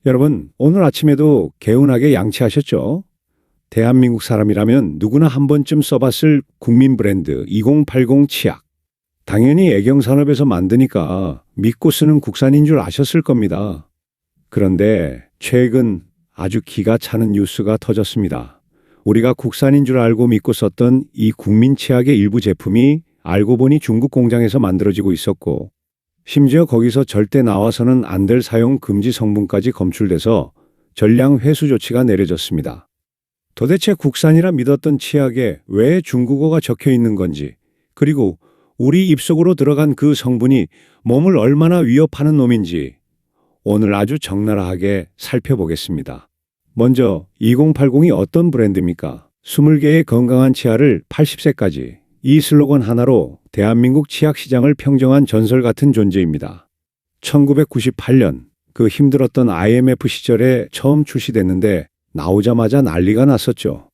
여러분, 오늘 아침에도 개운하게 양치하셨죠? 대한민국 사람이라면 누구나 한 번쯤 써봤을 국민 브랜드 2080 치약. 당연히 애경산업에서 만드니까 믿고 쓰는 국산인 줄 아셨을 겁니다. 그런데 최근 아주 기가 차는 뉴스가 터졌습니다. 우리가 국산인 줄 알고 믿고 썼던 이 국민 치약의 일부 제품이 알고 보니 중국 공장에서 만들어지고 있었고, 심지어 거기서 절대 나와서는 안 될 사용 금지 성분까지 검출돼서 전량 회수 조치가 내려졌습니다. 도대체 국산이라 믿었던 치약에 왜 중국어가 적혀 있는 건지, 그리고 우리 입속으로 들어간 그 성분이 몸을 얼마나 위협하는 놈인지 오늘 아주 적나라하게 살펴보겠습니다. 먼저 2080이 어떤 브랜드입니까? 20개의 건강한 치아를 80세까지, 이 슬로건 하나로 대한민국 치약 시장을 평정한 전설 같은 존재입니다. 1998년 그 힘들었던 IMF 시절에 처음 출시됐는데 나오자마자 난리가 났었죠.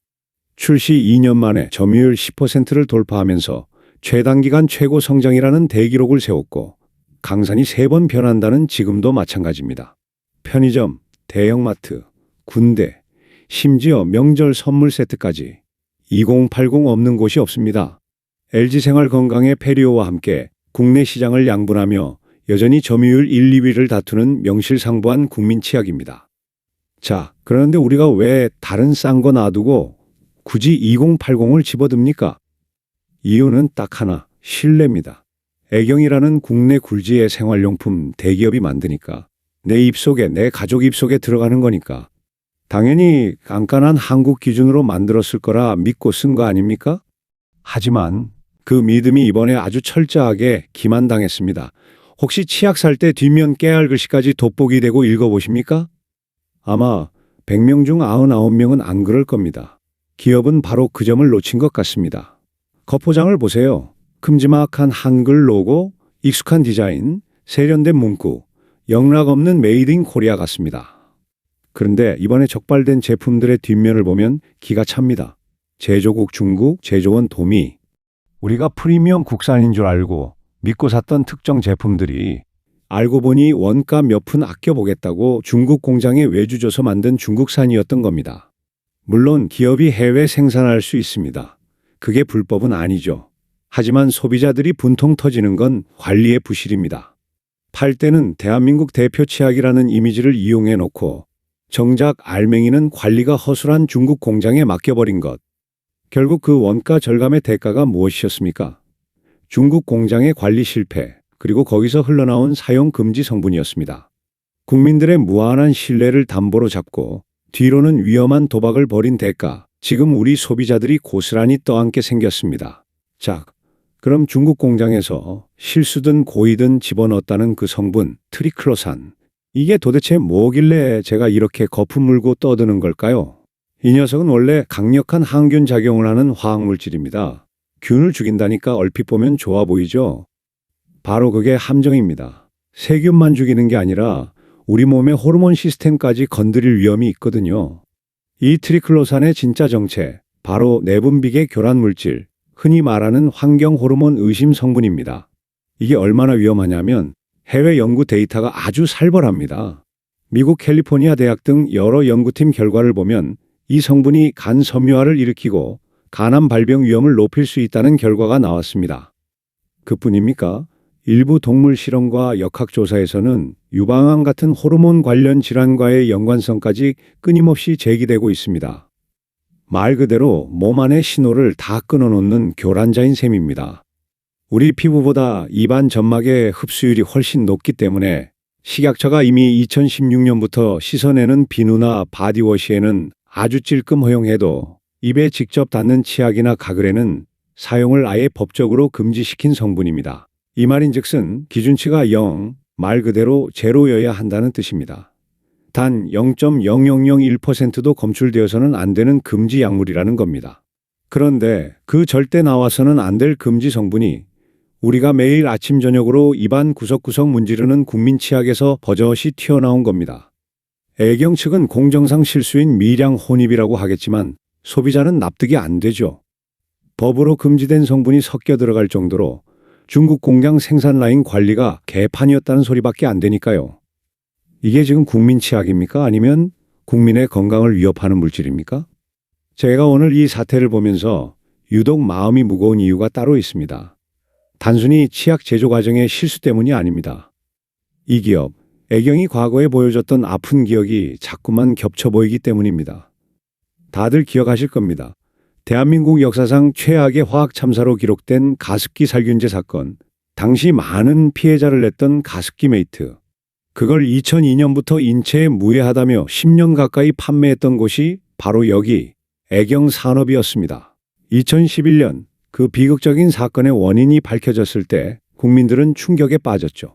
출시 2년 만에 점유율 10%를 돌파하면서 최단기간 최고 성장이라는 대기록을 세웠고, 강산이 3번 변한다는 지금도 마찬가지입니다. 편의점, 대형마트, 군대, 심지어 명절 선물 세트까지 2080 없는 곳이 없습니다. LG생활건강의 페리오와 함께 국내 시장을 양분하며 여전히 점유율 1, 2위를 다투는 명실상부한 국민 치약입니다. 자, 그런데 우리가 왜 다른 싼 거 놔두고 굳이 2080을 집어듭니까? 이유는 딱 하나, 신뢰입니다. 애경이라는 국내 굴지의 생활용품 대기업이 만드니까, 내 입속에, 내 가족 입속에 들어가는 거니까 당연히 깐깐한 한국 기준으로 만들었을 거라 믿고 쓴 거 아닙니까? 하지만 그 믿음이 이번에 아주 철저하게 기만당했습니다. 혹시 치약 살 때 뒷면 깨알 글씨까지 돋보기 대고 읽어보십니까? 아마 100명 중 99명은 안 그럴 겁니다. 기업은 바로 그 점을 놓친 것 같습니다. 겉포장을 보세요. 큼지막한 한글 로고, 익숙한 디자인, 세련된 문구, 영락 없는 메이드 인 코리아 같습니다. 그런데 이번에 적발된 제품들의 뒷면을 보면 기가 찹니다. 제조국 중국, 제조원 도미. 우리가 프리미엄 국산인 줄 알고 믿고 샀던 특정 제품들이 알고 보니 원가 몇 푼 아껴보겠다고 중국 공장에 외주 줘서 만든 중국산이었던 겁니다. 물론 기업이 해외 생산할 수 있습니다. 그게 불법은 아니죠. 하지만 소비자들이 분통 터지는 건 관리의 부실입니다. 팔 때는 대한민국 대표 치약이라는 이미지를 이용해 놓고 정작 알맹이는 관리가 허술한 중국 공장에 맡겨버린 것. 결국 그 원가 절감의 대가가 무엇이었습니까? 중국 공장의 관리 실패, 그리고 거기서 흘러나온 사용 금지 성분이었습니다. 국민들의 무한한 신뢰를 담보로 잡고 뒤로는 위험한 도박을 벌인 대가, 지금 우리 소비자들이 고스란히 떠안게 생겼습니다. 자, 그럼 중국 공장에서 실수든 고의든 집어넣었다는 그 성분, 트리클로산. 이게 도대체 뭐길래 제가 이렇게 거품 물고 떠드는 걸까요? 이 녀석은 원래 강력한 항균 작용을 하는 화학물질입니다. 균을 죽인다니까 얼핏 보면 좋아 보이죠? 바로 그게 함정입니다. 세균만 죽이는 게 아니라 우리 몸의 호르몬 시스템까지 건드릴 위험이 있거든요. 이 트리클로산의 진짜 정체, 바로 내분비계 교란 물질, 흔히 말하는 환경 호르몬 의심 성분입니다. 이게 얼마나 위험하냐면 해외 연구 데이터가 아주 살벌합니다. 미국 캘리포니아 대학 등 여러 연구팀 결과를 보면 이 성분이 간 섬유화를 일으키고 간암 발병 위험을 높일 수 있다는 결과가 나왔습니다. 그뿐입니까? 일부 동물 실험과 역학조사에서는 유방암 같은 호르몬 관련 질환과의 연관성까지 끊임없이 제기되고 있습니다. 말 그대로 몸 안의 신호를 다 끊어놓는 교란자인 셈입니다. 우리 피부보다 입안 점막의 흡수율이 훨씬 높기 때문에 식약처가 이미 2016년부터 씻어내는 비누나 바디워시에는 아주 찔끔 허용해도 입에 직접 닿는 치약이나 가글에는 사용을 아예 법적으로 금지시킨 성분입니다. 이 말인즉슨 기준치가 0, 말 그대로 제로여야 한다는 뜻입니다. 단 0.0001%도 검출되어서는 안 되는 금지 약물이라는 겁니다. 그런데 그 절대 나와서는 안 될 금지 성분이 우리가 매일 아침 저녁으로 입안 구석구석 문지르는 국민 치약에서 버젓이 튀어나온 겁니다. 애경 측은 공정상 실수인 미량 혼입이라고 하겠지만 소비자는 납득이 안 되죠. 법으로 금지된 성분이 섞여 들어갈 정도로 중국 공장 생산 라인 관리가 개판이었다는 소리밖에 안 되니까요. 이게 지금 국민 치약입니까? 아니면 국민의 건강을 위협하는 물질입니까? 제가 오늘 이 사태를 보면서 유독 마음이 무거운 이유가 따로 있습니다. 단순히 치약 제조 과정의 실수 때문이 아닙니다. 이 기업, 애경이 과거에 보여줬던 아픈 기억이 자꾸만 겹쳐 보이기 때문입니다. 다들 기억하실 겁니다. 대한민국 역사상 최악의 화학 참사로 기록된 가습기 살균제 사건, 당시 많은 피해자를 냈던 가습기 메이트. 그걸 2002년부터 인체에 무해하다며 10년 가까이 판매했던 곳이 바로 여기 애경산업이었습니다. 2011년 그 비극적인 사건의 원인이 밝혀졌을 때 국민들은 충격에 빠졌죠.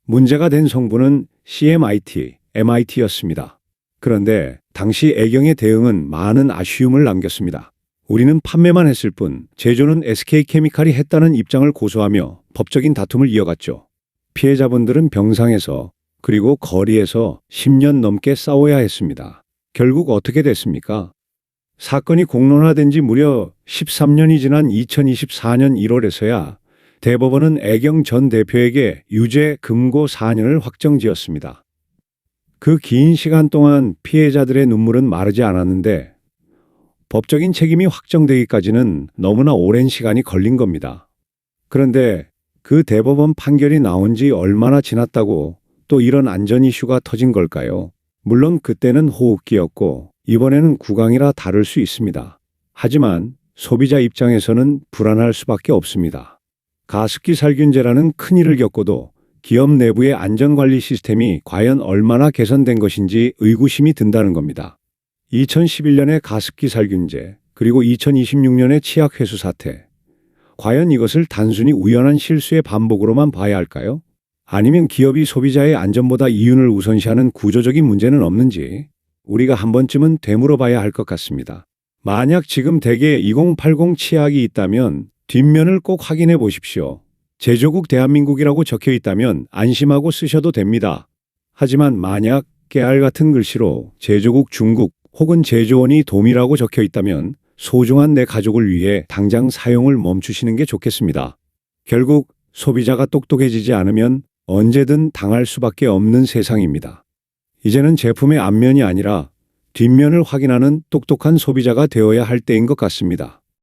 문제가 된 성분은 CMIT, MIT였습니다. 그런데 당시 애경의 대응은 많은 아쉬움을 남겼습니다. 우리는 판매만 했을 뿐 제조는 SK케미칼이 했다는 입장을 고수하며 법적인 다툼을 이어갔죠. 피해자분들은 병상에서 그리고 거리에서 10년 넘게 싸워야 했습니다. 결국 어떻게 됐습니까? 사건이 공론화된 지 무려 13년이 지난 2024년 1월에서야 대법원은 애경 전 대표에게 유죄 금고 4년을 확정지었습니다. 그 긴 시간 동안 피해자들의 눈물은 마르지 않았는데 법적인 책임이 확정되기까지는 너무나 오랜 시간이 걸린 겁니다. 그런데 그 대법원 판결이 나온 지 얼마나 지났다고 또 이런 안전 이슈가 터진 걸까요? 물론 그때는 호흡기였고 이번에는 구강이라 다를 수 있습니다. 하지만 소비자 입장에서는 불안할 수밖에 없습니다. 가습기 살균제라는 큰일을 겪고도 기업 내부의 안전관리 시스템이 과연 얼마나 개선된 것인지 의구심이 든다는 겁니다. 2011년의 가습기 살균제, 그리고 2026년의 치약 회수 사태. 과연 이것을 단순히 우연한 실수의 반복으로만 봐야 할까요? 아니면 기업이 소비자의 안전보다 이윤을 우선시하는 구조적인 문제는 없는지 우리가 한 번쯤은 되물어봐야 할 것 같습니다. 만약 지금 댁에 2080 치약이 있다면 뒷면을 꼭 확인해 보십시오. 제조국 대한민국이라고 적혀 있다면 안심하고 쓰셔도 됩니다. 하지만 만약 깨알 같은 글씨로 제조국 중국 혹은 제조원이 돔이라고 적혀 있다면 소중한 내 가족을 위해 당장 사용을 멈추시는 게 좋겠습니다. 결국 소비자가 똑똑해지지 않으면 언제든 당할 수밖에 없는 세상입니다. 이제는 제품의 앞면이 아니라 뒷면을 확인하는 똑똑한 소비자가 되어야 할 때인 것 같습니다.